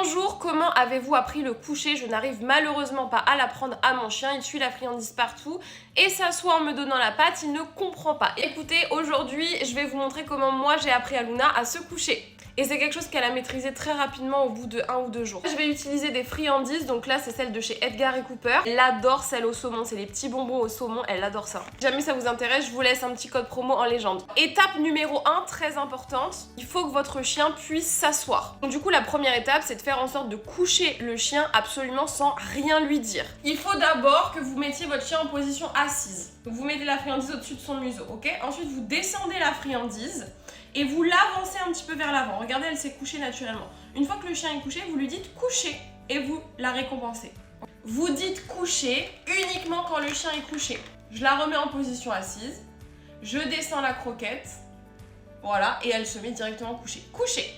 Bonjour, comment avez-vous appris le coucher? Je n'arrive malheureusement pas à l'apprendre à mon chien, il suit la friandise partout et s'assoit en me donnant la patte, il ne comprend pas. Écoutez, aujourd'hui, je vais vous montrer comment moi j'ai appris à Luna à se coucher. Et c'est quelque chose qu'elle a maîtrisé très rapidement au bout de 1 ou 2 jours. Je vais utiliser des friandises, donc là c'est celle de chez Edgar & Cooper. Elle adore celle au saumon, c'est les petits bonbons au saumon, elle adore ça. Si jamais ça vous intéresse, je vous laisse un petit code promo en légende. Étape numéro 1, très importante, il faut que votre chien puisse s'asseoir. Donc du coup la première étape, c'est de faire en sorte de coucher le chien absolument sans rien lui dire. Il faut d'abord que vous mettiez votre chien en position assise. Donc vous mettez la friandise au-dessus de son museau, ok? Ensuite vous descendez la friandise et vous l'avancez un petit peu vers l'avant. Regardez, elle s'est couchée naturellement. Une fois que le chien est couché, vous lui dites coucher et vous la récompensez. Vous dites coucher uniquement quand le chien est couché. Je la remets en position assise, je descends la croquette, voilà, et elle se met directement couchée. Coucher.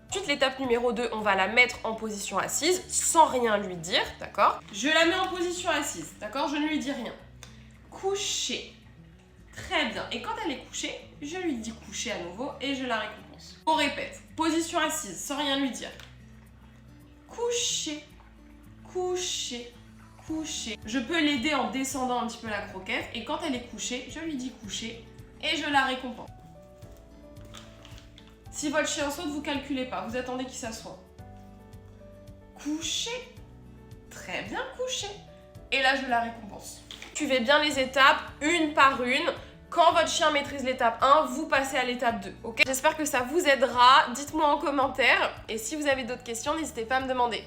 Ensuite, l'étape numéro 2, on va la mettre en position assise sans rien lui dire, d'accord? Je la mets en position assise, d'accord? Je ne lui dis rien. Coucher. Très bien. Et quand elle est couchée, je lui dis coucher à nouveau et je la récompense. On répète. Position assise, sans rien lui dire. Coucher, coucher, coucher. Je peux l'aider en descendant un petit peu la croquette et quand elle est couchée, je lui dis coucher et je la récompense. Si votre chien saute, vous calculez pas, vous attendez qu'il s'assoie. Coucher. Très bien, coucher. Et là, je la récompense. Suivez bien les étapes, une par une. Quand votre chien maîtrise l'étape 1, vous passez à l'étape 2, ok? J'espère que ça vous aidera. Dites-moi en commentaire. Et si vous avez d'autres questions, n'hésitez pas à me demander.